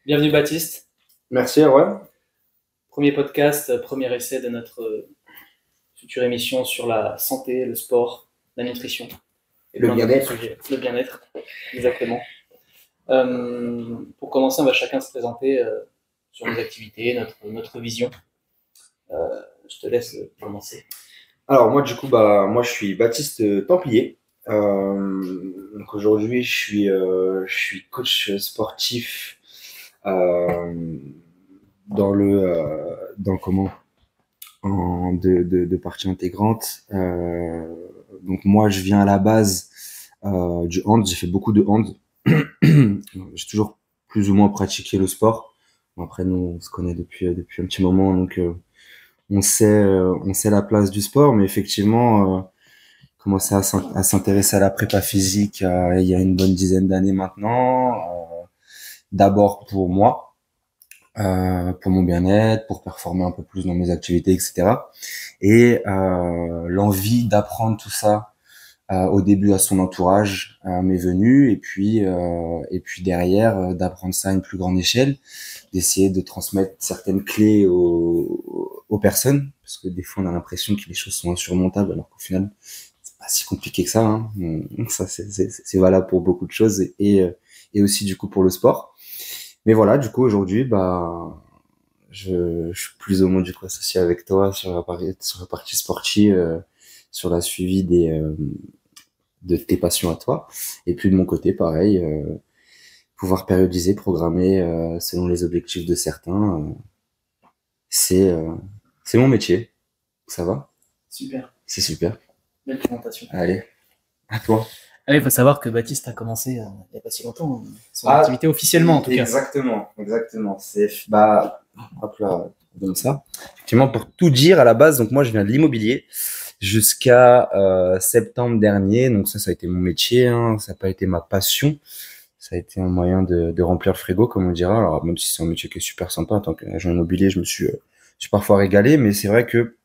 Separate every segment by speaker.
Speaker 1: Bienvenue Baptiste,
Speaker 2: Merci, Erwan.
Speaker 1: premier podcast, premier essai de notre future émission sur la santé, le sport, la nutrition et
Speaker 2: Le
Speaker 1: plein d'autres
Speaker 2: bien-être.
Speaker 1: sujets. Le bien-être, exactement. Pour commencer, on va chacun se présenter sur nos activités, notre vision. Je te laisse commencer.
Speaker 2: Alors, moi, du coup, moi, je suis Baptiste Templier. Donc, aujourd'hui, je suis coach sportif euh, dans comment? De partie intégrante. Donc, moi, je viens à la base du hand. J'ai fait beaucoup de hand. J'ai toujours plus ou moins pratiqué le sport. Bon, après, nous, on se connaît depuis un petit moment, donc on sait la place du sport, mais effectivement, commencer à s'intéresser à la prépa physique il y a une bonne dizaine d'années maintenant. D'abord pour moi, pour mon bien-être, pour performer un peu plus dans mes activités, etc. Et l'envie d'apprendre tout ça au début à son entourage m'est venue, et puis derrière d'apprendre ça à une plus grande échelle, d'essayer de transmettre certaines clés aux personnes, parce que des fois on a l'impression que les choses sont insurmontables, alors qu'au final c'est pas si compliqué que ça, hein. Donc ça c'est valable pour beaucoup de choses, et aussi du coup pour le sport. Mais voilà, du coup aujourd'hui je suis plus ou moins du coup associé avec toi sur la partie sportive, sur la suivi de tes passions à toi. Et puis de mon côté, pareil, pouvoir périodiser, programmer selon les objectifs de certains, c'est euh, c'est mon métier. Ça va?
Speaker 1: Super,
Speaker 2: C'est super.
Speaker 1: belle présentation.
Speaker 2: Allez, à toi.
Speaker 1: Il faut savoir que Baptiste a commencé il n'y a pas si longtemps son
Speaker 2: Ah,
Speaker 1: activité officiellement en tout cas.
Speaker 2: exactement. Hop là, on donne ça. Effectivement, pour tout dire à la base, donc moi je viens de l'immobilier jusqu'à septembre dernier. Donc ça a été mon métier, hein. Ça n'a pas été ma passion. Ça a été un moyen de remplir le frigo, comme on dira. Alors, même si c'est un métier qui est super sympa, en tant qu'agent immobilier, je me suis parfois régalé, mais c'est vrai que,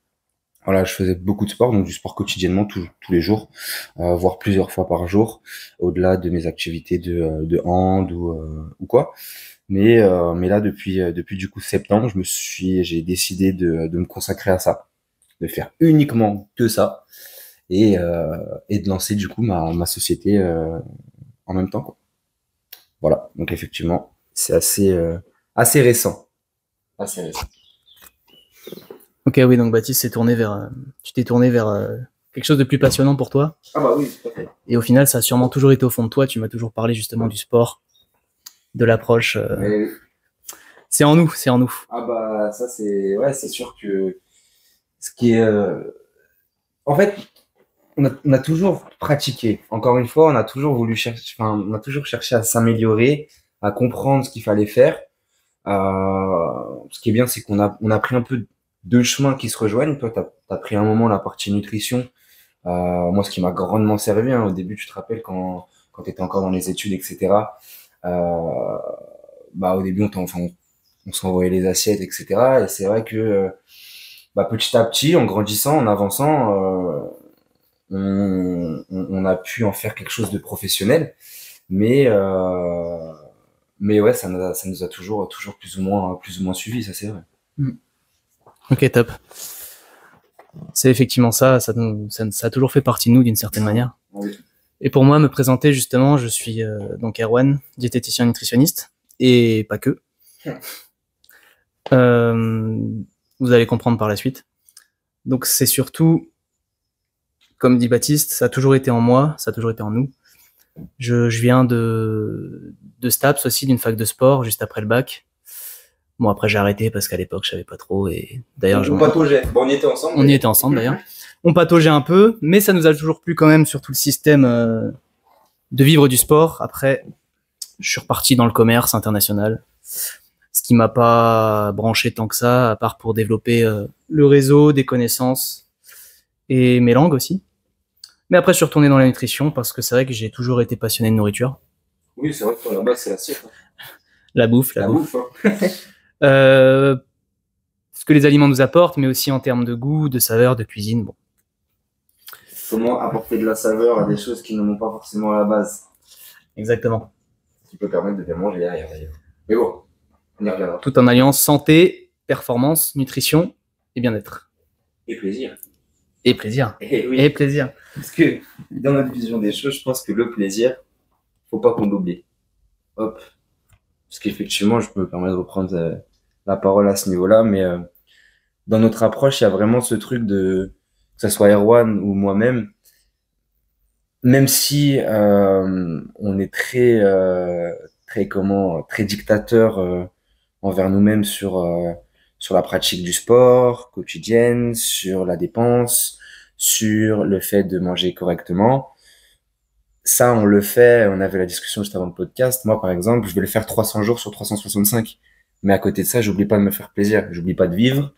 Speaker 2: voilà, je faisais beaucoup de sport, donc du sport quotidiennement, tous les jours, voire plusieurs fois par jour, au-delà de mes activités de hand ou quoi. Mais là, depuis du coup septembre, j'ai décidé de me consacrer à ça, de faire uniquement que ça, et de lancer du coup ma société en même temps, quoi. Voilà, donc effectivement, c'est assez récent. Assez récent.
Speaker 1: Ok, oui, donc Baptiste tu t'es tourné vers quelque chose de plus passionnant pour toi.
Speaker 2: Ah bah oui, tout à fait.
Speaker 1: Et au final, ça a sûrement toujours été au fond de toi. Tu m'as toujours parlé justement du sport, de l'approche.
Speaker 2: Mais,
Speaker 1: C'est en nous, c'est en nous.
Speaker 2: ah bah ça ouais, c'est sûr que ce qui est en fait, on a toujours pratiqué. Encore une fois, on a toujours voulu chercher, enfin, on a toujours cherché à s'améliorer, à comprendre ce qu'il fallait faire. Ce qui est bien, c'est qu'on a pris un peu deux chemins qui se rejoignent. Toi, t'as pris un moment la partie nutrition. Moi, ce qui m'a grandement servi, hein, au début, tu te rappelles quand tu étais encore dans les études, etc. Euh, Au début, on s'envoyait les assiettes, etc. Et c'est vrai que petit à petit, en grandissant, en avançant, on a pu en faire quelque chose de professionnel. Mais, euh, mais ouais, ça nous a toujours plus ou moins suivi, ça c'est vrai.
Speaker 1: Ok, top. C'est effectivement ça. Ça a toujours fait partie de nous d'une certaine manière.
Speaker 2: Oui.
Speaker 1: Et pour moi, me présenter justement, je suis donc Erwan, diététicien nutritionniste et pas que. Vous allez comprendre par la suite. Donc c'est surtout, comme dit Baptiste, ça a toujours été en moi, ça a toujours été en nous. Je viens de STAPS aussi, d'une fac de sport, juste après le bac. Bon, après j'ai arrêté parce qu'à l'époque je savais pas trop, et d'ailleurs
Speaker 2: On pataugeait. Bon, on y était ensemble.
Speaker 1: on y était ensemble d'ailleurs. On pataugeait un peu, mais ça nous a toujours plu quand même sur tout le système de vivre du sport. Après, je suis reparti dans le commerce international, ce qui m'a pas branché tant que ça, à part pour développer le réseau, des connaissances et mes langues aussi. Mais après, je suis retourné dans la nutrition parce que c'est vrai que j'ai toujours été passionné de nourriture.
Speaker 2: Oui, c'est vrai que là-bas, c'est l'assiette.
Speaker 1: La bouffe,
Speaker 2: La bouffe, hein.
Speaker 1: Euh, ce que les aliments nous apportent, mais aussi en termes de goût, de saveur, de cuisine. Bon.
Speaker 2: Comment apporter de la saveur à des choses qui n'en ont pas forcément à la base.
Speaker 1: Exactement.
Speaker 2: Ce qui peut permettre de bien manger derrière, d'ailleurs. Mais bon. On y reviendra.
Speaker 1: Tout en alliant santé, performance, nutrition et bien-être.
Speaker 2: Et plaisir.
Speaker 1: Et plaisir.
Speaker 2: Et oui.
Speaker 1: Et plaisir.
Speaker 2: Parce que dans notre vision des choses, je pense que le plaisir, faut pas qu'on l'oublie. Hop. Parce qu'effectivement, je me permets de reprendre la parole à ce niveau-là, mais dans notre approche, il y a vraiment ce truc de, que ce soit Erwan ou moi-même, même si on est très dictateur envers nous-mêmes sur la pratique du sport quotidienne, sur la dépense, sur le fait de manger correctement. Ça, on le fait, on avait la discussion juste avant le podcast. Moi, par exemple, je vais le faire 300 jours sur 365. Mais à côté de ça, j'oublie pas de me faire plaisir. J'oublie pas de vivre.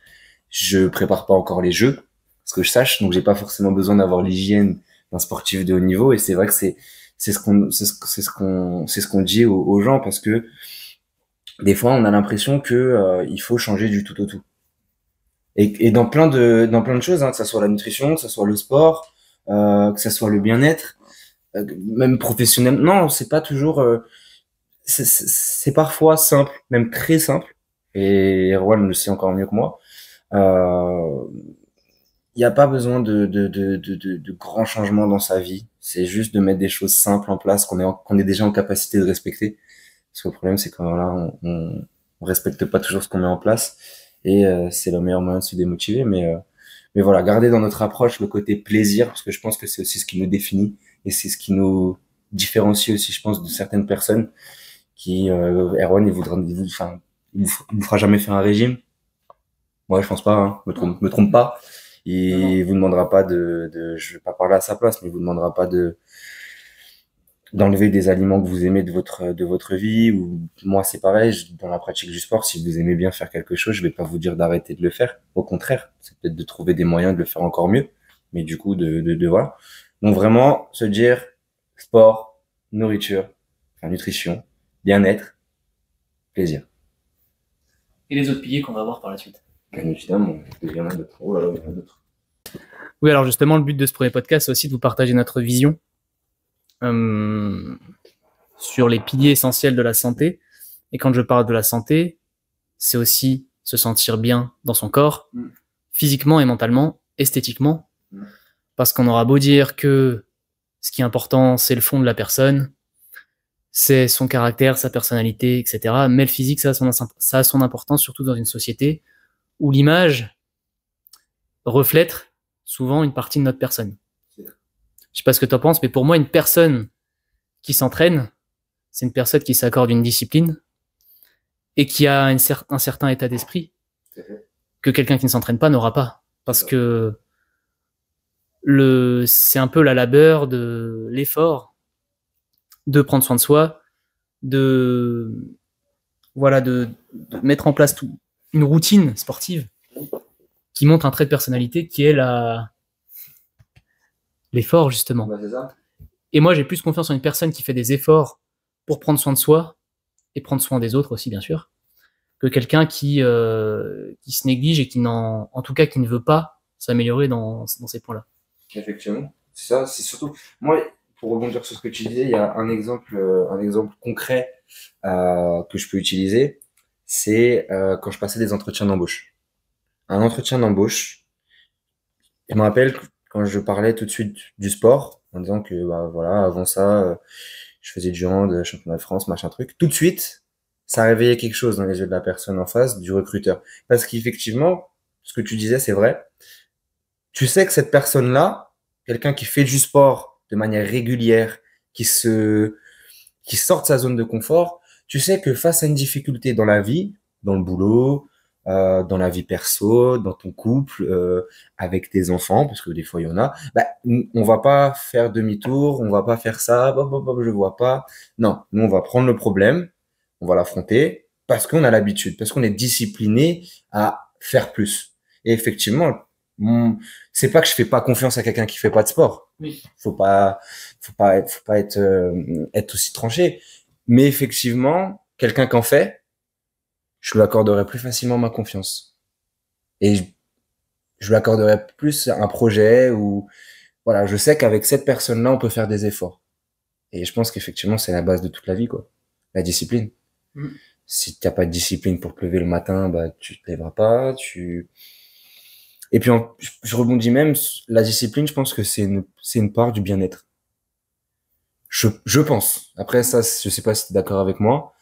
Speaker 2: Je prépare pas encore les jeux, parce que je sache. Donc, j'ai pas forcément besoin d'avoir l'hygiène d'un sportif de haut niveau. Et c'est vrai que c'est ce qu'on dit aux gens, parce que des fois, on a l'impression que il faut changer du tout au tout. Et dans plein de choses, hein, que ça soit la nutrition, que ça soit le sport, que ça soit le bien-être, même professionnel. Non, c'est pas toujours. C'est parfois simple, même très simple. Et Erwan le sait encore mieux que moi. Il n'y a pas besoin de grands changements dans sa vie. C'est juste de mettre des choses simples en place qu'on est déjà en capacité de respecter. Parce que le problème, c'est que voilà, on respecte pas toujours ce qu'on met en place. Et c'est le meilleur moyen de se démotiver. Mais voilà, garder dans notre approche le côté plaisir, parce que je pense que c'est aussi ce qui nous définit et c'est ce qui nous différencie aussi, je pense, de certaines personnes qui, Erwan, il vous fera jamais faire un régime. Ouais, je pense pas, hein. Me trompe pas. Il vous demandera pas je vais pas parler à sa place, mais il vous demandera pas d'enlever des aliments que vous aimez de votre vie. Ou moi, c'est pareil, dans la pratique du sport, si vous aimez bien faire quelque chose, je vais pas vous dire d'arrêter de le faire. Au contraire, c'est peut-être de trouver des moyens de le faire encore mieux. Mais du coup, voilà. Donc vraiment, se dire sport, nourriture, nutrition, bien-être, plaisir.
Speaker 1: Et les autres piliers qu'on va voir par la suite.
Speaker 2: Bien évidemment, il y en a d'autres. Oh là là, il y en a d'autres.
Speaker 1: Oui, alors justement, le but de ce premier podcast, c'est aussi de vous partager notre vision sur les piliers essentiels de la santé. Et quand je parle de la santé, c'est aussi se sentir bien dans son corps, physiquement et mentalement, esthétiquement. Parce qu'on aura beau dire que ce qui est important, c'est le fond de la personne, c'est son caractère, sa personnalité, etc. Mais le physique, ça a son importance, surtout dans une société où l'image reflète souvent une partie de notre personne. Je sais pas ce que tu en penses, mais pour moi, une personne qui s'entraîne, c'est une personne qui s'accorde une discipline et qui a un certain état d'esprit que quelqu'un qui ne s'entraîne pas n'aura pas. Parce que c'est un peu la labeur de l'effort de prendre soin de soi, de mettre en place une routine sportive qui montre un trait de personnalité qui est l'effort, justement.
Speaker 2: Bah, c'est ça.
Speaker 1: Et moi, j'ai plus confiance en une personne qui fait des efforts pour prendre soin de soi et prendre soin des autres aussi, bien sûr, que quelqu'un qui se néglige et en tout cas, qui ne veut pas s'améliorer dans ces points-là.
Speaker 2: Effectivement. C'est ça, c'est surtout. Moi, pour rebondir sur ce que tu disais, il y a un exemple concret que je peux utiliser. C'est quand je passais des entretiens d'embauche. Un entretien d'embauche, je me rappelle quand je parlais tout de suite du sport, en disant que bah voilà, avant ça, je faisais du hand, championnat de France, machin truc. Tout de suite, ça réveillait quelque chose dans les yeux de la personne en face, du recruteur. Parce qu'effectivement, ce que tu disais, c'est vrai. Tu sais que cette personne-là, quelqu'un qui fait du sport de manière régulière, qui sort de sa zone de confort, tu sais que face à une difficulté dans la vie, dans le boulot, dans la vie perso, dans ton couple, avec tes enfants, parce que des fois il y en a, bah, on va pas faire demi-tour, on va pas faire ça, je vois pas. Non, nous on va prendre le problème, on va l'affronter, parce qu'on a l'habitude, parce qu'on est discipliné à faire plus. Et effectivement, c'est pas que je fais pas confiance à quelqu'un qui fait pas de sport.
Speaker 1: Oui.
Speaker 2: Faut pas être aussi tranché. Mais effectivement, quelqu'un qui en fait, je lui accorderai plus facilement ma confiance. Et je lui accorderai plus un projet où, voilà, je sais qu'avec cette personne-là, on peut faire des efforts. Et je pense qu'effectivement, c'est la base de toute la vie, quoi. La discipline. Si t'as pas de discipline pour te lever le matin, bah tu te lèveras pas. Et puis je rebondis même, la discipline, je pense que c'est une part du bien-être. Je pense. Après ça, je sais pas si t'es d'accord avec moi,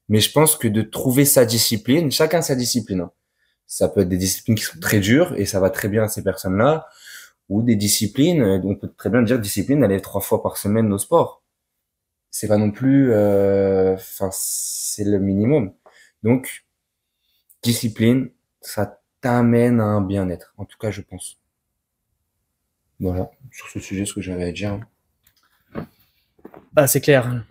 Speaker 2: mais je pense que de trouver sa discipline, chacun sa discipline, hein. Ça peut être des disciplines qui sont très dures et ça va très bien à ces personnes-là, ou des disciplines, on peut très bien dire discipline, aller 3 fois par semaine au sport. C'est pas non plus, enfin, c'est le minimum. Donc, discipline, ça t'amène à un bien-être. En tout cas, je pense. Voilà, sur ce sujet, ce que j'avais à dire, hein.
Speaker 1: Bah, c'est clair.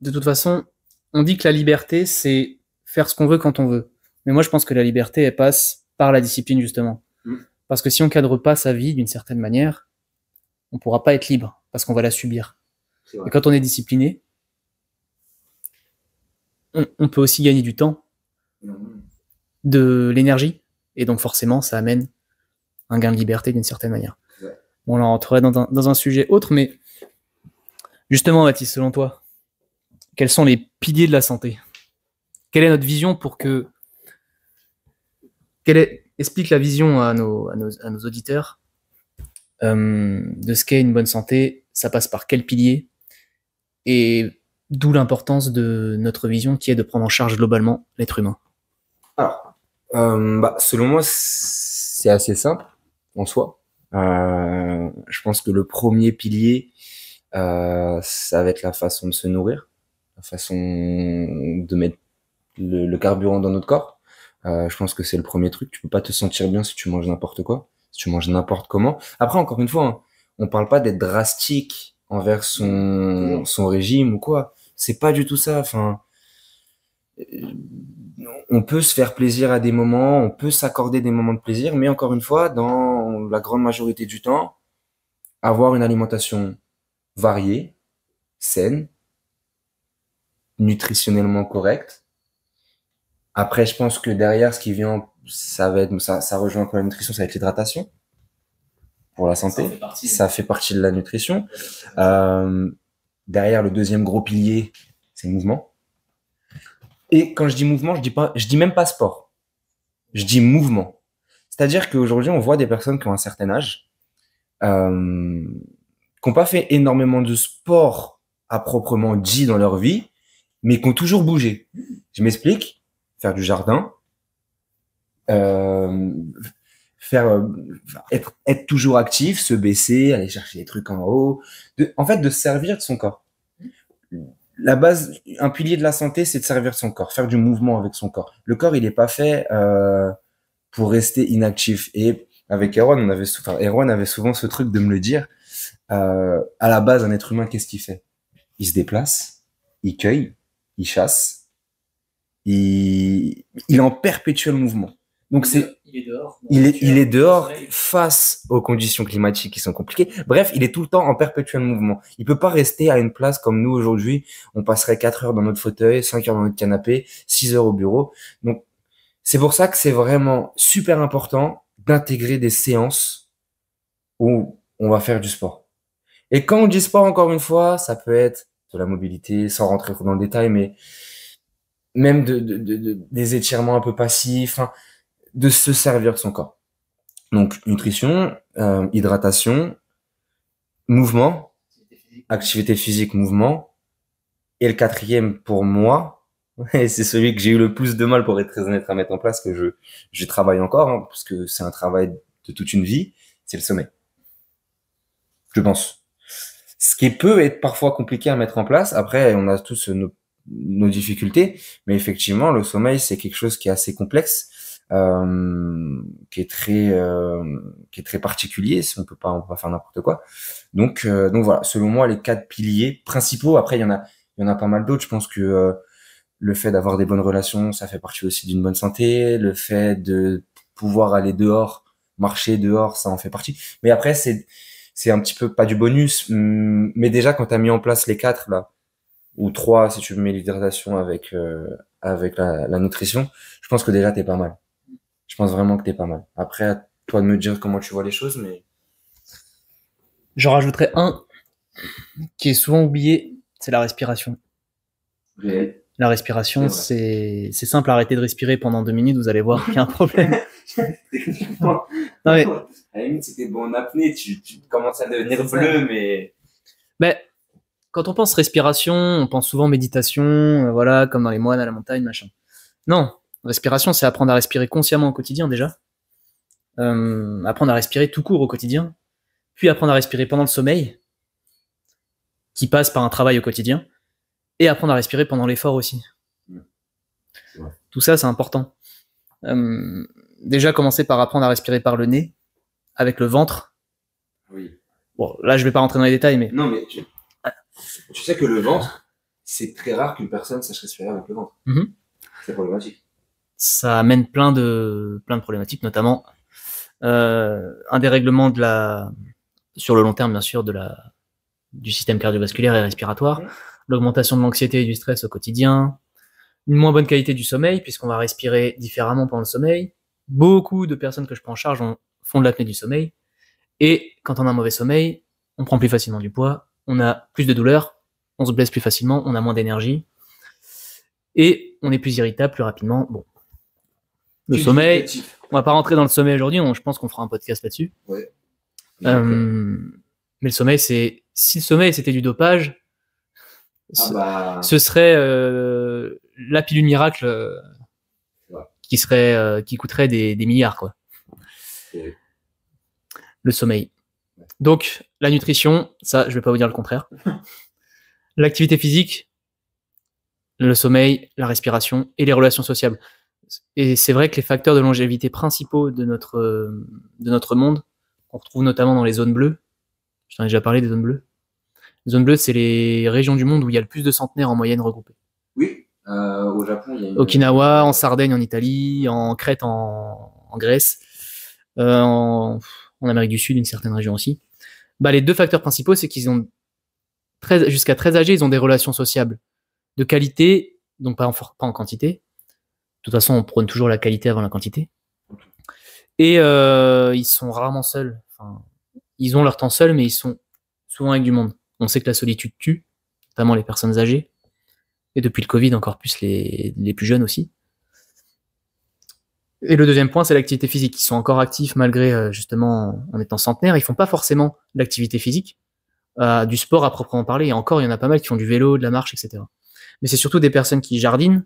Speaker 1: De toute façon, on dit que la liberté, c'est faire ce qu'on veut quand on veut. Mais moi, je pense que la liberté, elle passe par la discipline, justement.
Speaker 2: Mm.
Speaker 1: Parce que si on cadre pas sa vie d'une certaine manière, on pourra pas être libre, parce qu'on va la subir. Et quand on est discipliné, on peut aussi gagner du temps, de l'énergie, et donc forcément, ça amène un gain de liberté d'une certaine manière.
Speaker 2: Ouais.
Speaker 1: Bon, là, on rentrerait dans un sujet autre, mais justement, Mathis, selon toi, quels sont les piliers de la santé? Quelle est notre vision pour que... Explique la vision à nos auditeurs de ce qu'est une bonne santé, ça passe par quel pilier, et d'où l'importance de notre vision qui est de prendre en charge globalement l'être humain.
Speaker 2: Alors, bah, selon moi, c'est assez simple en soi. Je pense que le premier pilier, ça va être la façon de se nourrir, la façon de mettre le carburant dans notre corps. Je pense que c'est le premier truc. Tu peux pas te sentir bien si tu manges n'importe quoi, si tu manges n'importe comment. Après, encore une fois, hein, on parle pas d'être drastique envers son régime ou quoi. C'est pas du tout ça. Enfin, on peut se faire plaisir à des moments, on peut s'accorder des moments de plaisir, mais encore une fois, dans la grande majorité du temps, avoir une alimentation variée, saine, nutritionnellement correcte. Après, je pense que derrière, ce qui vient, ça rejoint un peu la nutrition, ça va être l'hydratation pour la santé. Ça fait partie de la nutrition. Euh, Derrière, le deuxième gros pilier, c'est le mouvement. Et quand je dis mouvement, je dis même pas sport. Je dis mouvement. C'est-à-dire qu'aujourd'hui, on voit des personnes qui ont un certain âge, qui n'ont pas fait énormément de sport à proprement dit dans leur vie, mais qui ont toujours bougé. Je m'explique. Faire du jardin, être toujours actif, se baisser, aller chercher des trucs en haut, en fait, de servir de son corps. La base, un pilier de la santé, c'est de servir son corps, faire du mouvement avec son corps. Le corps, il n'est pas fait pour rester inactif. Et avec Erwan, Erwan avait souvent ce truc de me le dire. À la base, un être humain, qu'est-ce qu'il fait? Il se déplace, il cueille, il chasse, il est en perpétuel mouvement. Donc il est dehors. Il est dehors face aux conditions climatiques qui sont compliquées. Bref, il est tout le temps en perpétuel mouvement. Il peut pas rester à une place comme nous aujourd'hui. On passerait 4 heures dans notre fauteuil, 5 heures dans notre canapé, 6 heures au bureau. Donc, c'est pour ça que c'est vraiment super important d'intégrer des séances où on va faire du sport. Et quand on dit sport, encore une fois, ça peut être de la mobilité, sans rentrer trop dans le détail, mais même des étirements un peu passifs, hein, de se servir de son corps. Donc, nutrition, hydratation, mouvement, activité physique, mouvement. Et le quatrième, pour moi, et c'est celui que j'ai eu le plus de mal, pour être très honnête, à mettre en place, que je travaille encore, hein, parce que c'est un travail de toute une vie, c'est le sommeil. Je pense. Ce qui peut être parfois compliqué à mettre en place. Après, on a tous nos difficultés, mais effectivement, le sommeil, c'est quelque chose qui est assez complexe, qui est très particulier. Si on peut pas faire n'importe quoi. Donc voilà. Selon moi, les 4 piliers principaux. Après, il y en a pas mal d'autres. Je pense que le fait d'avoir des bonnes relations, ça fait partie aussi d'une bonne santé. Le fait de pouvoir aller dehors, marcher dehors, ça en fait partie. Mais après, c'est un petit peu pas du bonus, mais déjà quand t'as mis en place les 4 là, ou 3 si tu mets l'hydratation avec la nutrition, je pense que déjà t'es pas mal. Je pense vraiment que t'es pas mal. Après, à toi de me dire comment tu vois les choses, mais
Speaker 1: J'en rajouterais un qui est souvent oublié, c'est la respiration.
Speaker 2: réel.
Speaker 1: La respiration, c'est simple, arrêtez de respirer pendant 2 minutes, vous allez voir qu'il y a un problème.
Speaker 2: Techniquement.
Speaker 1: Non, mais,
Speaker 2: À la limite, si t'es bon en apnée, tu commences à devenir bleu, mais.
Speaker 1: ben, quand on pense respiration, on pense souvent méditation, voilà, comme dans les moines à la montagne, machin. Non, respiration, c'est apprendre à respirer consciemment au quotidien déjà. Apprendre à respirer tout court au quotidien. Puis apprendre à respirer pendant le sommeil, qui passe par un travail au quotidien. Et apprendre à respirer pendant l'effort aussi.
Speaker 2: Ouais.
Speaker 1: Tout ça, c'est important. Déjà, commencer par apprendre à respirer par le nez, avec le ventre.
Speaker 2: Oui.
Speaker 1: Bon, là, je vais pas rentrer dans les détails, mais...
Speaker 2: Non, mais tu sais que le ventre, c'est très rare qu'une personne sache respirer avec le ventre.
Speaker 1: Mm-hmm.
Speaker 2: C'est problématique.
Speaker 1: Ça amène plein de problématiques, notamment un dérèglement sur le long terme, bien sûr, du système cardiovasculaire et respiratoire, l'augmentation de l'anxiété et du stress au quotidien, une moins bonne qualité du sommeil, puisqu'on va respirer différemment pendant le sommeil. Beaucoup de personnes que je prends en charge font de l'apnée du sommeil. Et quand on a un mauvais sommeil, on prend plus facilement du poids, on a plus de douleurs, on se blesse plus facilement, on a moins d'énergie. Et on est plus irritable plus rapidement. Bon. Le sommeil, on va pas rentrer dans le sommeil aujourd'hui, je pense qu'on fera un podcast là-dessus.
Speaker 2: Ouais.
Speaker 1: Mais le sommeil, si le sommeil c'était du dopage, ce serait la pilule miracle qui coûterait des milliards, quoi.
Speaker 2: Ouais.
Speaker 1: Le sommeil. Donc, la nutrition, ça, je vais pas vous dire le contraire. L'activité physique, le sommeil, la respiration et les relations sociables. Et c'est vrai que les facteurs de longévité principaux de notre monde, qu'on retrouve notamment dans les zones bleues, je t'en ai déjà parlé des zones bleues. Les zones bleues, c'est les régions du monde où il y a le plus de centenaires en moyenne regroupés.
Speaker 2: Oui, au Japon, il y a
Speaker 1: Okinawa, en Sardaigne, en Italie, en Crète, en Grèce, en Amérique du Sud, une certaine région aussi. Bah, les deux facteurs principaux, c'est qu'ils ont jusqu'à très âgés, ils ont des relations sociables de qualité, donc pas en quantité. De toute façon, on prône toujours la qualité avant la quantité. Et ils sont rarement seuls. Enfin, ils ont leur temps seuls, mais ils sont souvent avec du monde. On sait que la solitude tue, notamment les personnes âgées. Et depuis le Covid, encore plus les plus jeunes aussi. Et le deuxième point, c'est l'activité physique. Ils sont encore actifs malgré, justement, en étant centenaires. Ils font pas forcément l'activité physique, du sport à proprement parler. Et encore, il y en a pas mal qui font du vélo, de la marche, etc. Mais c'est surtout des personnes qui jardinent,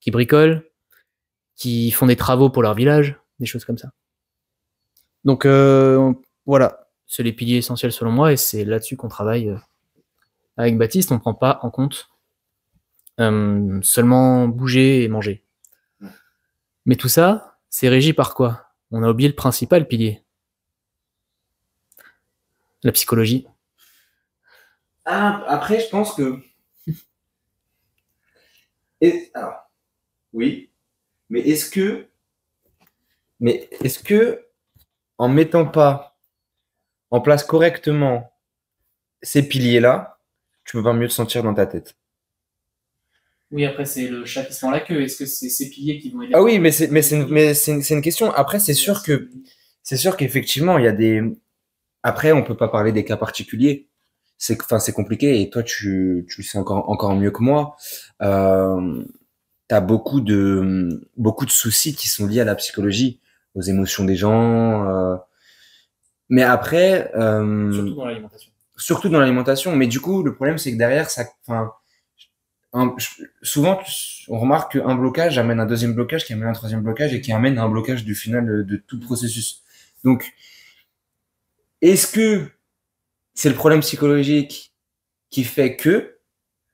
Speaker 1: qui bricolent, qui font des travaux pour leur village, des choses comme ça. Donc, voilà. C'est les piliers essentiels selon moi, et c'est là-dessus qu'on travaille avec Baptiste. On ne prend pas en compte seulement bouger et manger. Mais tout ça, c'est régi par quoi? On a oublié le principal pilier. La psychologie.
Speaker 2: Après, je pense que... Alors, oui, mais est-ce que en mettant pas en place correctement ces piliers-là, tu peux pas mieux te sentir dans ta tête?
Speaker 1: Oui, après, c'est le chat qui se mord la queue. Est-ce que c'est ces piliers qui vont aider?
Speaker 2: Ah oui, mais c'est une question. Après, c'est sûr qu'effectivement, il y a des... Après, on peut pas parler des cas particuliers. C'est compliqué, et toi, tu le sais encore mieux que moi. T'as beaucoup de soucis qui sont liés à la psychologie, aux émotions des gens. Mais après,
Speaker 1: Surtout dans l'alimentation.
Speaker 2: surtout dans l'alimentation. Mais du coup, le problème, c'est que derrière, souvent, on remarque qu'un blocage amène un deuxième blocage, qui amène un troisième blocage, et qui amène un blocage du final de tout le processus. Donc, est-ce que c'est le problème psychologique qui fait que,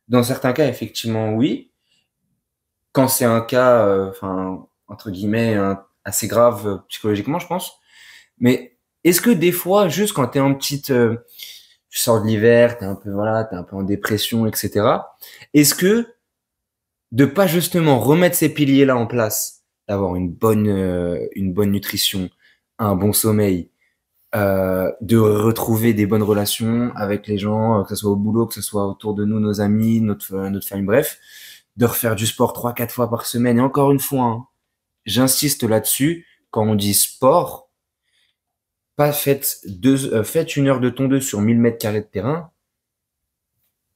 Speaker 2: dans certains cas, effectivement, oui. Quand c'est un cas, entre guillemets, assez grave psychologiquement, je pense. Mais est-ce que des fois, juste quand t'es tu sors de l'hiver, t'es un peu en dépression, etc. Est-ce que de pas justement remettre ces piliers-là en place, d'avoir une bonne nutrition, un bon sommeil, de retrouver des bonnes relations avec les gens, que ce soit au boulot, que ce soit autour de nous, nos amis, notre famille, bref, de refaire du sport 3-4 fois par semaine. Et encore une fois, hein, j'insiste là-dessus, quand on dit sport, pas faites 1 heure de tondeuse sur 1000 mètres carrés de terrain,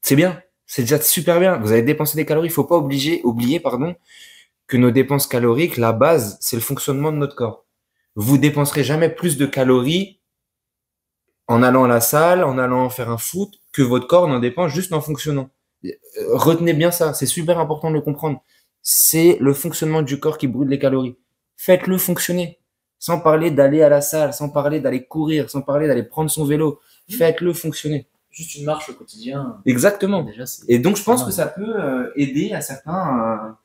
Speaker 2: c'est bien. C'est déjà super bien. Vous avez dépensé des calories. Il faut pas oublier, pardon, que nos dépenses caloriques, la base, c'est le fonctionnement de notre corps. Vous dépenserez jamais plus de calories en allant à la salle, en allant faire un foot, que votre corps n'en dépense juste en fonctionnant. Retenez bien ça, c'est super important de le comprendre. C'est le fonctionnement du corps qui brûle les calories. Faites-le fonctionner. Sans parler d'aller à la salle, sans parler d'aller courir, sans parler d'aller prendre son vélo. Faites-le fonctionner.
Speaker 1: Juste une marche au quotidien.
Speaker 2: Exactement.
Speaker 1: Déjà,
Speaker 2: Et donc, je pense que ça peut aider à certains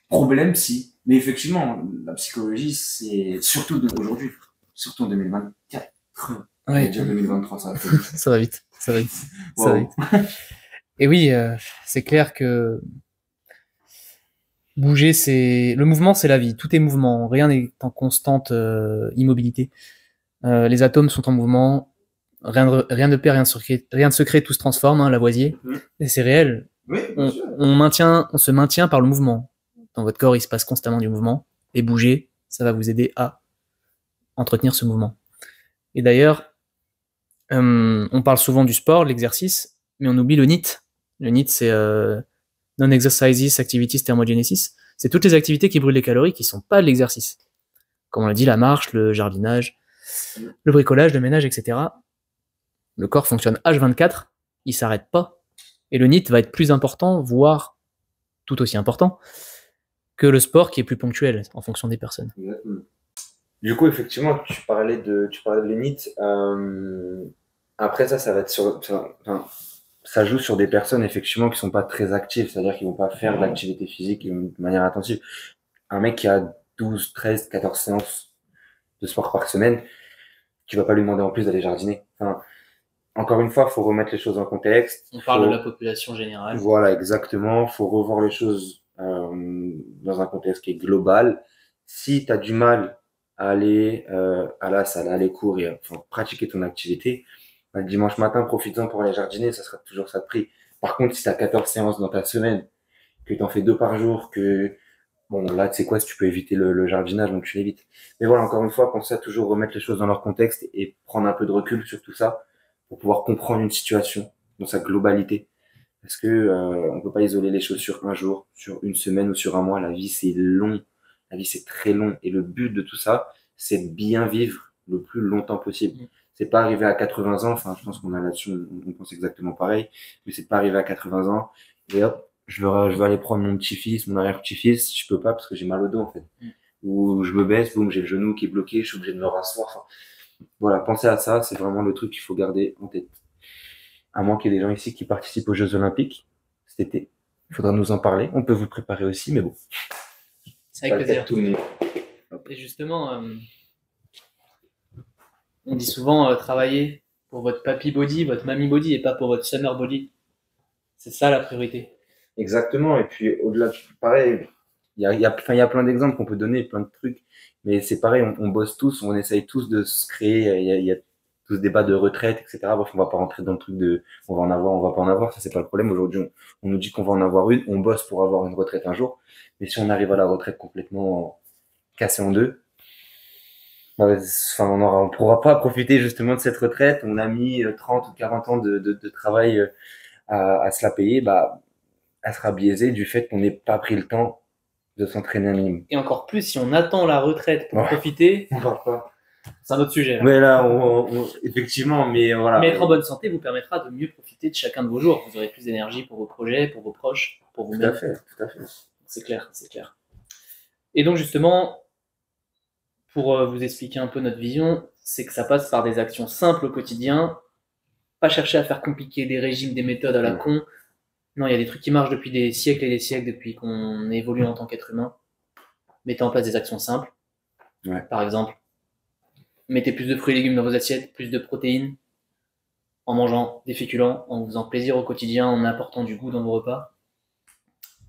Speaker 2: problèmes psy. Mais effectivement, la psychologie, c'est surtout aujourd'hui, surtout en 2024.
Speaker 1: Ouais.
Speaker 2: Déjà 2023, ça va
Speaker 1: Ça va vite. Ça va vite.
Speaker 2: Wow.
Speaker 1: Ça va vite. Et oui, c'est clair que bouger, le mouvement, c'est la vie. Tout est mouvement. Rien n'est en constante immobilité. Les atomes sont en mouvement. Rien ne perd, rien ne se crée, tout se transforme, hein, Lavoisier. Et c'est réel.
Speaker 2: Oui,
Speaker 1: on se maintient par le mouvement. Dans votre corps, il se passe constamment du mouvement. Et bouger, ça va vous aider à entretenir ce mouvement. Et d'ailleurs, on parle souvent du sport, de l'exercice, mais on oublie le NEAT. Le NEAT, c'est Non-Exercises Activities Thermogenesis. C'est toutes les activités qui brûlent les calories qui sont pas de l'exercice. Comme on l'a dit, la marche, le jardinage, le bricolage, le ménage, etc. Le corps fonctionne H24, il s'arrête pas. Et le NEAT va être plus important, voire tout aussi important, que le sport qui est plus ponctuel en fonction des personnes.
Speaker 2: Exactement. Du coup, effectivement, tu parlais de l'ENIT. Après ça va être ça joue sur des personnes, effectivement, qui sont pas très actives, c'est-à-dire qu'ils vont pas faire de l'activité physique de manière intensive. Un mec qui a 12, 13, 14 séances de sport par semaine, tu vas pas lui demander en plus d'aller jardiner. Enfin, encore une fois, faut remettre les choses en contexte.
Speaker 1: On parle de la population générale.
Speaker 2: Voilà, exactement. Faut revoir les choses dans un contexte qui est global. Si tu as du mal à aller à la salle, à aller courir, enfin, pratiquer ton activité, le dimanche matin, profites-en pour aller jardiner, ça sera toujours ça de prix. Par contre, si tu as 14 séances dans ta semaine, que tu en fais 2 par jour, que bon, là, tu sais quoi, si tu peux éviter le jardinage, donc tu l'évites. Mais voilà, encore une fois, pensez à toujours remettre les choses dans leur contexte et prendre un peu de recul sur tout ça pour pouvoir comprendre une situation dans sa globalité. Parce que on peut pas isoler les choses sur un jour, sur une semaine ou sur un mois. La vie, c'est long. La vie, c'est très long. Et le but de tout ça, c'est de bien vivre le plus longtemps possible. C'est pas arriver à 80 ans. Enfin, je pense qu'on a là-dessus, on pense exactement pareil. Mais c'est pas arriver à 80 ans et hop, je veux aller prendre mon petit-fils, mon arrière-petit-fils. Je peux pas parce que j'ai mal au dos, en fait. Ou je me baisse, boum, j'ai le genou qui est bloqué, je suis obligé de me rasseoir. Enfin, voilà, pensez à ça. C'est vraiment le truc qu'il faut garder en tête. À moins qu'il y ait des gens ici qui participent aux Jeux Olympiques cet été. Il faudra nous en parler. On peut vous préparer aussi, mais bon.
Speaker 1: C'est avec plaisir. Et justement, on dit souvent travailler pour votre papy body, votre mamie body, et pas pour votre summer body. C'est ça la priorité.
Speaker 2: Exactement. Et puis au-delà, pareil, il y a plein d'exemples qu'on peut donner, plein de trucs. Mais c'est pareil, on bosse tous, on essaye tous de se créer. Il y a tout ce débat de retraite, etc. Bref, on va pas rentrer dans le truc de on va en avoir, on va pas en avoir. Ça, c'est pas le problème. Aujourd'hui, on nous dit qu'on va en avoir une. On bosse pour avoir une retraite un jour. Mais si on arrive à la retraite complètement cassée en deux, enfin, on pourra pas profiter justement de cette retraite. On a mis 30 ou 40 ans de travail à se la payer. Bah, elle sera biaisée du fait qu'on n'ait pas pris le temps de s'entraîner un minimum.
Speaker 1: Et encore plus, si on attend la retraite pour profiter,
Speaker 2: on parle pas.
Speaker 1: C'est un autre sujet. Là.
Speaker 2: Mais là, effectivement, mais voilà.
Speaker 1: Mais être en bonne santé vous permettra de mieux profiter de chacun de vos jours. Vous aurez plus d'énergie pour vos projets, pour vos proches, pour vous-même.
Speaker 2: Tout à fait.
Speaker 1: C'est clair, c'est clair. Et donc justement, pour vous expliquer un peu notre vision, c'est que ça passe par des actions simples au quotidien, pas chercher à faire compliquer des régimes, des méthodes à la con. Non, il y a des trucs qui marchent depuis des siècles et des siècles, depuis qu'on évolue en tant qu'être humain. Mettez en place des actions simples.
Speaker 2: Ouais.
Speaker 1: Par exemple, mettez plus de fruits et légumes dans vos assiettes, plus de protéines, en mangeant des féculents, en vous faisant plaisir au quotidien, en apportant du goût dans vos repas.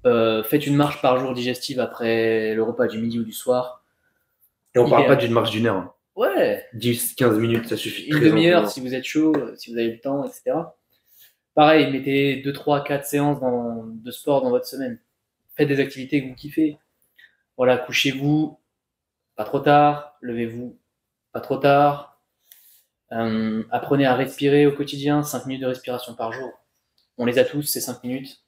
Speaker 1: Faites une marche par jour digestive après le repas du midi ou du soir.
Speaker 2: Et on parle pas d'une marche d'une heure. Hein.
Speaker 1: Ouais.
Speaker 2: 10-15 minutes, ça suffit.
Speaker 1: Une demi-heure si vous êtes chaud, si vous avez le temps, etc. Pareil, mettez 2, 3, 4 séances de sport dans votre semaine. Faites des activités que vous kiffez. Voilà, couchez-vous pas trop tard, levez-vous pas trop tard. Apprenez à respirer au quotidien, 5 minutes de respiration par jour. On les a tous, ces 5 minutes.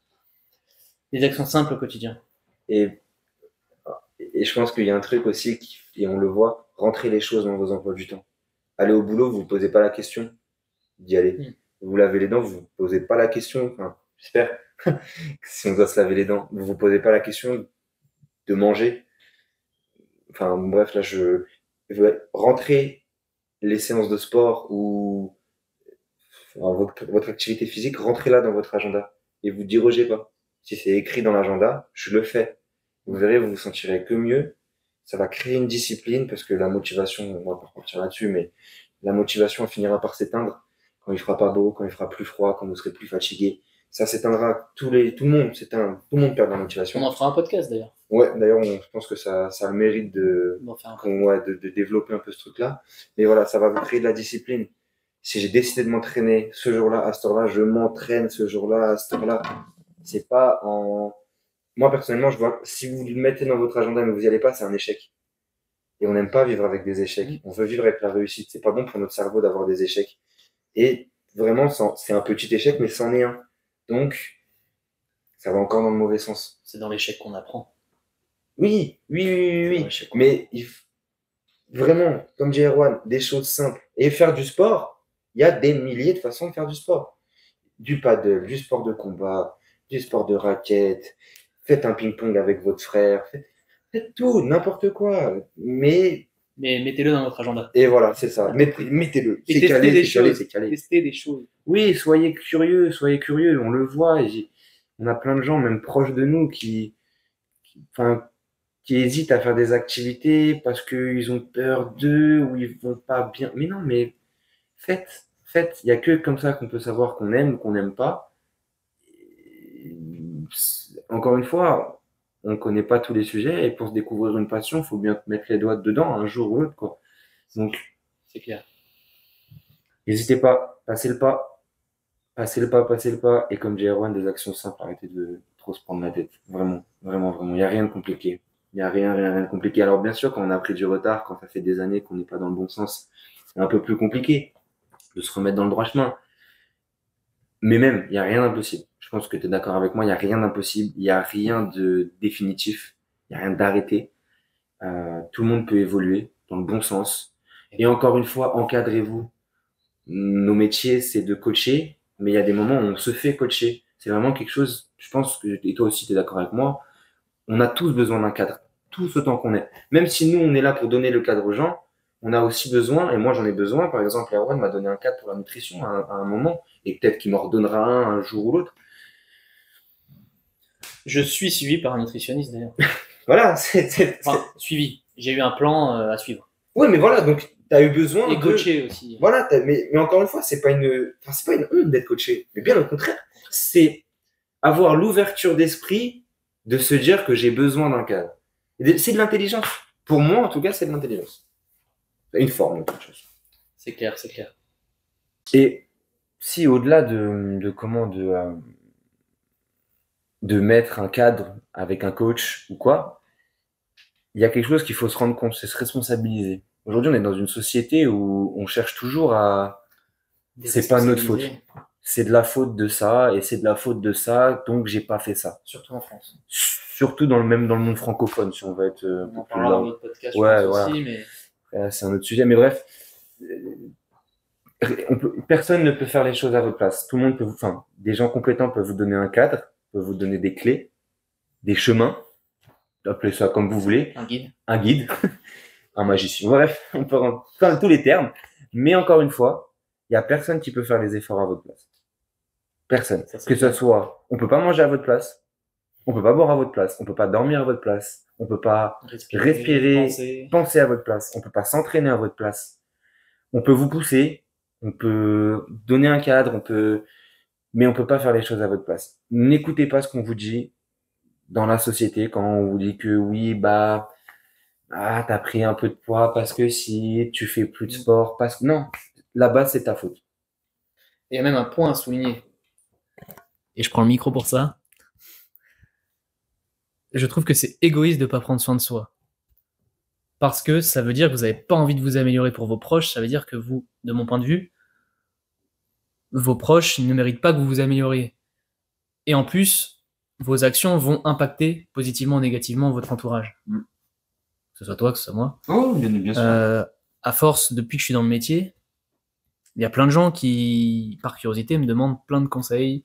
Speaker 1: Des actions simples au quotidien.
Speaker 2: Et, et je pense qu'il y a un truc aussi, et on le voit, rentrer les choses dans vos emplois du temps. Aller au boulot, vous ne vous posez pas la question d'y aller. Vous lavez les dents, vous ne vous posez pas la question, enfin, j'espère, si on doit se laver les dents, vous ne vous posez pas la question de manger. Enfin, bref, là, je veux rentrer les séances de sport ou enfin, votre activité physique, rentrez-la dans votre agenda et vous dirigez pas. Si c'est écrit dans l'agenda, je le fais. Vous verrez, vous vous sentirez que mieux. Ça va créer une discipline parce que la motivation, on va pas repartir là-dessus, mais la motivation finira par s'éteindre quand il fera pas beau, quand il fera plus froid, quand vous serez plus fatigué. Ça s'éteindra. Tout le monde s'éteint. Tout le monde perd de la motivation.
Speaker 1: On en fera un podcast d'ailleurs.
Speaker 2: Ouais, d'ailleurs, je pense que ça a le mérite de développer un peu ce truc-là. Mais voilà, ça va vous créer de la discipline. Si j'ai décidé de m'entraîner ce jour-là, à cette heure-là, je m'entraîne ce jour-là, à cette heure-là. C'est pas en... Moi, personnellement, je vois, si vous le mettez dans votre agenda mais vous y allez pas, c'est un échec. Et on n'aime pas vivre avec des échecs. On veut vivre avec la réussite. C'est pas bon pour notre cerveau d'avoir des échecs. Et vraiment, c'est un petit échec, mais c'en est un. Donc, ça va encore dans le mauvais sens.
Speaker 1: C'est dans l'échec qu'on apprend.
Speaker 2: Oui. Mais vraiment, comme dit Erwan, des choses simples. Et faire du sport, il y a des milliers de façons de faire du sport. Du paddle, du sport de combat, du sport de raquette. Faites un ping-pong avec votre frère. Faites tout, n'importe quoi. Mais
Speaker 1: mettez-le dans votre agenda.
Speaker 2: Et voilà, c'est ça. Mettez-le.
Speaker 1: Et testez des choses.
Speaker 2: Oui, soyez curieux. On le voit. On a plein de gens, même proches de nous, qui hésitent à faire des activités parce qu'ils ont peur d'eux ou ils vont pas bien. Mais non, mais faites. Il y a que comme ça qu'on peut savoir qu'on aime ou qu'on n'aime pas. Encore une fois, on connaît pas tous les sujets et pour se découvrir une passion, il faut bien mettre les doigts dedans un jour ou l'autre, quoi. Donc,
Speaker 1: c'est clair.
Speaker 2: N'hésitez pas, passez le pas. Et comme dit Erwan, des actions simples, arrêtez de trop se prendre la tête. Vraiment. Il n'y a rien de compliqué. Il n'y a rien de compliqué. Alors, bien sûr, quand on a pris du retard, quand ça fait des années qu'on n'est pas dans le bon sens, c'est un peu plus compliqué de se remettre dans le droit chemin. Mais même, il n'y a rien d'impossible. Je pense que tu es d'accord avec moi, il n'y a rien d'impossible. Il n'y a rien de définitif. Il n'y a rien d'arrêté. Tout le monde peut évoluer dans le bon sens. Et encore une fois, encadrez-vous. Nos métiers, c'est de coacher, mais il y a des moments où on se fait coacher. C'est vraiment quelque chose, je pense que, et toi aussi tu es d'accord avec moi, on a tous besoin d'un cadre, tous autant qu'on est. Même si nous, on est là pour donner le cadre aux gens, on a aussi besoin, et moi j'en ai besoin, par exemple, Erwan m'a donné un cadre pour la nutrition à un moment, et peut-être qu'il m'en redonnera un jour ou l'autre.
Speaker 1: Je suis suivi par un nutritionniste d'ailleurs.
Speaker 2: Voilà,
Speaker 1: suivi. J'ai eu un plan à suivre.
Speaker 2: Oui, mais voilà, donc tu as eu besoin
Speaker 1: et coaché aussi.
Speaker 2: Voilà, mais encore une fois, c'est pas une honte d'être coaché, mais bien au contraire, c'est avoir l'ouverture d'esprit de se dire que j'ai besoin d'un cadre. C'est de l'intelligence. Pour moi, en tout cas, c'est de l'intelligence. C'est une forme de quelque chose.
Speaker 1: C'est clair.
Speaker 2: Et si au-delà de mettre un cadre avec un coach ou quoi, il y a quelque chose qu'il faut se rendre compte, c'est se responsabiliser. Aujourd'hui, on est dans une société où on cherche toujours à... C'est pas notre faute. C'est de la faute de ça, et c'est de la faute de ça, donc j'ai pas fait ça.
Speaker 1: Surtout en France.
Speaker 2: Surtout dans le monde francophone, si on va être
Speaker 1: on en parlera dans notre podcast,
Speaker 2: ouais,
Speaker 1: aussi, mais...
Speaker 2: c'est un autre sujet, mais bref. Personne ne peut faire les choses à votre place. Tout le monde peut des gens compétents peuvent vous donner un cadre, peuvent vous donner des clés, des chemins, appelez ça comme vous voulez. Un guide, un magicien. Bref, on peut rentrer tous les termes. Mais encore une fois, il y a personne qui peut faire les efforts à votre place. Personne. Que ce soit, on peut pas manger à votre place, on peut pas boire à votre place, on peut pas dormir à votre place, on peut pas respirer, penser à votre place, on peut pas s'entraîner à votre place. On peut vous pousser, on peut donner un cadre, mais on peut pas faire les choses à votre place. N'écoutez pas ce qu'on vous dit dans la société quand on vous dit que oui, t'as pris un peu de poids parce que si tu fais plus de sport, non, là-bas c'est ta faute.
Speaker 1: Il y a même un point à souligner. Et je prends le micro pour ça. Je trouve que c'est égoïste de pas prendre soin de soi. Parce que ça veut dire que vous n'avez pas envie de vous améliorer pour vos proches. Ça veut dire que vous, de mon point de vue, vos proches ne méritent pas que vous vous amélioriez. Et en plus, vos actions vont impacter positivement ou négativement votre entourage.
Speaker 2: Mm.
Speaker 1: Que ce soit toi, que ce soit moi.
Speaker 2: Oh, bien sûr.
Speaker 1: À force, depuis que je suis dans le métier, il y a plein de gens qui, par curiosité, me demandent plein de conseils.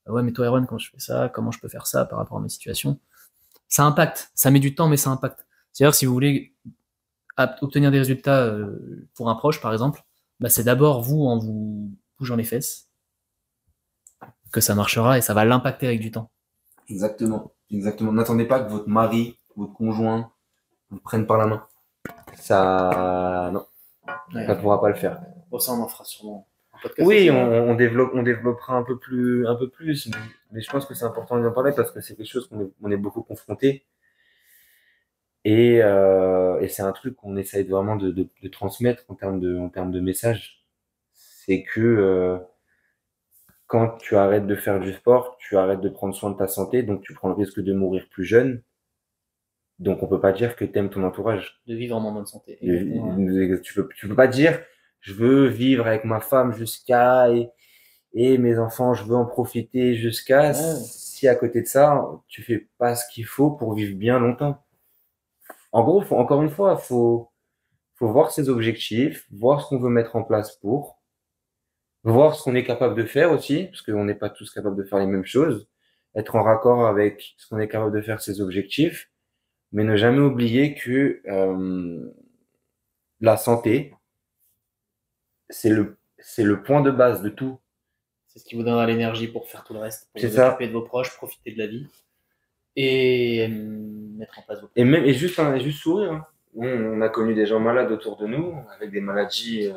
Speaker 1: Ouais, mais toi, Erwan, quand je fais ça, comment je peux faire ça par rapport à mes situations? Ça impacte. Ça met du temps, mais ça impacte. C'est-à-dire, si vous voulez obtenir des résultats pour un proche, par exemple, bah, c'est d'abord vous, en vous bougeant les fesses, que ça marchera et ça va l'impacter avec du temps.
Speaker 2: Exactement. N'attendez pas que votre mari, votre conjoint vous prenne par la main. Ça, non,
Speaker 1: Ouais.
Speaker 2: ça ne pourra pas le faire.
Speaker 1: Bon, ça, on en fera sûrement un podcast.
Speaker 2: Oui,
Speaker 1: aussi,
Speaker 2: on développera un peu plus, mais je pense que c'est important d'en parler parce que c'est quelque chose on est beaucoup confronté et c'est un truc qu'on essaye vraiment de transmettre en termes de message. C'est que quand tu arrêtes de faire du sport, tu arrêtes de prendre soin de ta santé, donc tu prends le risque de mourir plus jeune. Donc on peut pas dire que t'aimes ton entourage.
Speaker 1: de vivre en bonne santé.
Speaker 2: Tu peux pas dire je veux vivre avec ma femme jusqu'à et mes enfants, je veux en profiter jusqu'à si à côté de ça, tu fais pas ce qu'il faut pour vivre bien longtemps. En gros, encore une fois, faut voir ses objectifs, voir ce qu'on veut mettre en place pour, voir ce qu'on est capable de faire aussi, parce qu'on n'est pas tous capables de faire les mêmes choses, être en raccord avec ce qu'on est capable de faire, ses objectifs, mais ne jamais oublier que la santé, c'est le point de base de tout.
Speaker 1: C'est ce qui vous donnera l'énergie pour faire tout le reste, pour
Speaker 2: C'est
Speaker 1: vous
Speaker 2: ça.
Speaker 1: occuper de vos proches, profiter de la vie et mettre en place vos
Speaker 2: Et juste sourire. Hein. On a connu des gens malades autour de nous, avec des maladies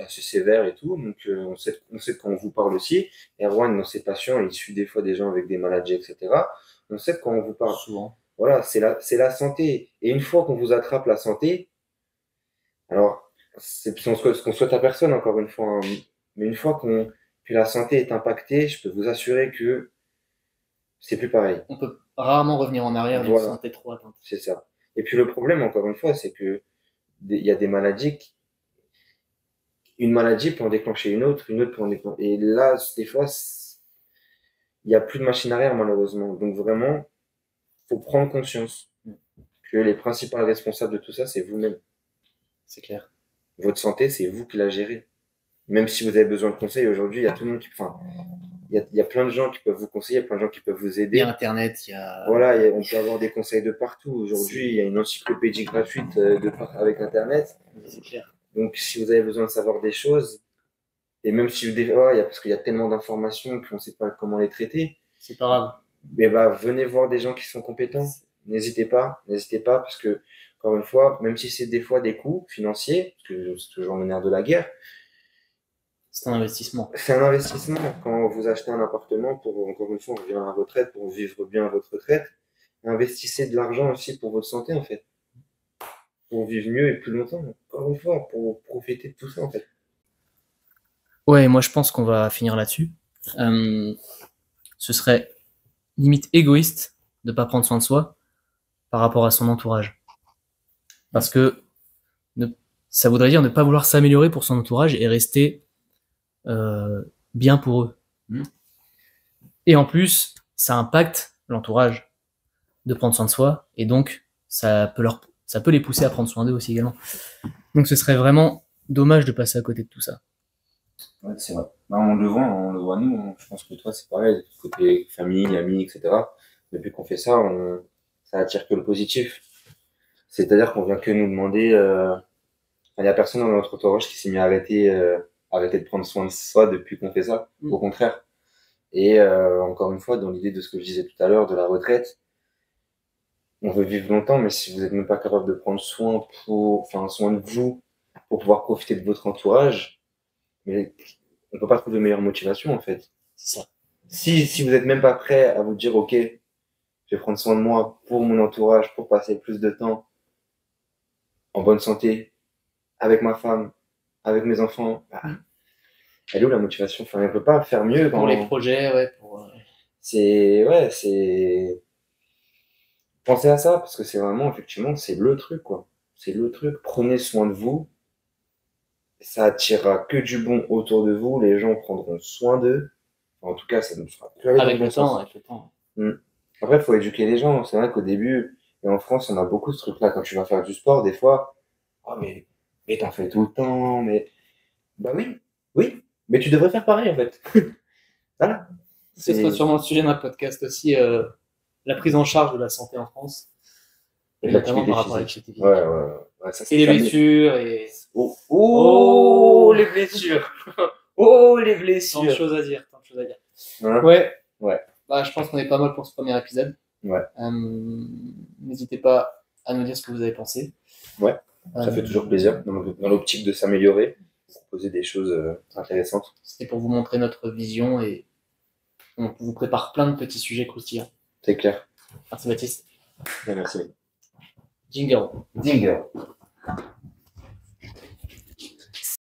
Speaker 2: assez sévères et tout. Donc, on sait de quand on vous parle aussi. Erwan, dans ses patients, il suit des fois des gens avec des maladies, etc. On sait de quand on vous parle.
Speaker 1: souvent.
Speaker 2: Voilà, c'est la santé. Et une fois qu'on vous attrape la santé, alors, c'est ce qu'on souhaite à personne, encore une fois. Hein, mais une fois que la santé est impactée, je peux vous assurer que c'est plus pareil.
Speaker 1: On peut rarement revenir en arrière d'une santé trop atteinte.
Speaker 2: C'est ça. Et puis le problème, encore une fois, c'est que il y a des maladies une maladie peut en déclencher une autre peut en déclencher. Et là, des fois, il n'y a plus de machine arrière, malheureusement. Donc vraiment, faut prendre conscience que les principaux responsables de tout ça, c'est vous-même.
Speaker 1: C'est clair.
Speaker 2: Votre santé, c'est vous qui la gérez. Même si vous avez besoin de conseils, aujourd'hui, il y a tout le monde il y a plein de gens qui peuvent vous conseiller, il y a plein de gens qui peuvent vous aider.
Speaker 1: Il y a Internet, il y a...
Speaker 2: Voilà, on peut avoir des conseils de partout. Aujourd'hui, il y a une encyclopédie gratuite avec Internet.
Speaker 1: C'est clair.
Speaker 2: Donc, si vous avez besoin de savoir des choses, et même si parce qu'il y a tellement d'informations qu'on ne sait pas comment les traiter.
Speaker 1: C'est pas grave.
Speaker 2: Mais venez voir des gens qui sont compétents. N'hésitez pas, parce que, encore une fois, même si c'est des fois des coûts financiers, parce que c'est toujours le nerf de la guerre,
Speaker 1: c'est un investissement.
Speaker 2: C'est un investissement. Quand vous achetez un appartement, encore une fois, on revient à la retraite, pour vivre bien votre retraite, investissez de l'argent aussi pour votre santé, en fait. Pour vivre mieux et plus longtemps. Encore une fois, pour profiter de tout ça, en fait.
Speaker 1: Ouais, moi je pense qu'on va finir là-dessus. Ce serait limite égoïste de pas prendre soin de soi par rapport à son entourage. Parce que ça voudrait dire ne pas vouloir s'améliorer pour son entourage et rester bien pour eux. Et en plus, ça impacte l'entourage de prendre soin de soi, et donc ça peut les pousser à prendre soin d'eux aussi également. Donc ce serait vraiment dommage de passer à côté de tout ça.
Speaker 2: Ouais, c'est vrai. On le voit nous. Je pense que toi, c'est pareil. Côté famille, amis, etc. Depuis qu'on fait ça, ça attire que le positif. C'est-à-dire qu'on vient que nous demander. Il y a personne dans notre entourage qui s'est mis à arrêter de prendre soin de soi depuis qu'on fait ça. Au contraire. Et encore une fois, dans l'idée de ce que je disais tout à l'heure, de la retraite, on veut vivre longtemps, mais si vous n'êtes même pas capable de prendre soin de vous pour pouvoir profiter de votre entourage, mais on peut pas trouver de meilleure motivation, en fait.
Speaker 1: C'est ça.
Speaker 2: Si vous êtes même pas prêt à vous dire, OK, je vais prendre soin de moi pour mon entourage, pour passer plus de temps en bonne santé, avec ma femme, avec mes enfants, elle est où la motivation? On peut pas faire mieux.
Speaker 1: Pour les projets, ouais.
Speaker 2: C'est pensez à ça, parce que c'est vraiment, effectivement, c'est le truc, quoi. C'est le truc. Prenez soin de vous. Ça attirera que du bon autour de vous. Les gens prendront soin d'eux. En tout cas, ça nous sera plus aller dans
Speaker 1: Avec
Speaker 2: bon
Speaker 1: le
Speaker 2: sens.
Speaker 1: temps, avec le temps.
Speaker 2: Après, il faut éduquer les gens. C'est vrai qu'au début, et en France, on a beaucoup ce truc-là. Quand tu vas faire du sport, des fois, oh, mais t'en fais tout le temps, mais. Bah oui, mais tu devrais faire pareil, en fait. Voilà.
Speaker 1: Ce sera sûrement le sujet d'un podcast aussi, la prise en charge de la santé en France,
Speaker 2: Et
Speaker 1: et
Speaker 2: de
Speaker 1: notamment
Speaker 2: l'activité
Speaker 1: par rapport à
Speaker 2: physique.
Speaker 1: l'activité
Speaker 2: Ouais,
Speaker 1: physique.
Speaker 2: ouais. Ça,
Speaker 1: Et les
Speaker 2: ça
Speaker 1: blessures, et
Speaker 2: Oh,
Speaker 1: Oh,
Speaker 2: les blessures. Oh, les
Speaker 1: tant de
Speaker 2: blessures.
Speaker 1: choses à dire, tant de choses à dire.
Speaker 2: Hein.
Speaker 1: Ouais.
Speaker 2: Ouais.
Speaker 1: Bah, je pense qu'on est pas mal pour ce premier épisode.
Speaker 2: Ouais.
Speaker 1: N'hésitez pas à nous dire ce que vous avez pensé.
Speaker 2: Ouais. Ça fait toujours plaisir, dans l'optique de s'améliorer, proposer des choses intéressantes.
Speaker 1: C'était pour vous montrer notre vision et on vous prépare plein de petits sujets croustillants.
Speaker 2: C'est clair.
Speaker 1: Merci Baptiste.
Speaker 2: Merci.
Speaker 1: Jingle.
Speaker 2: Dingue.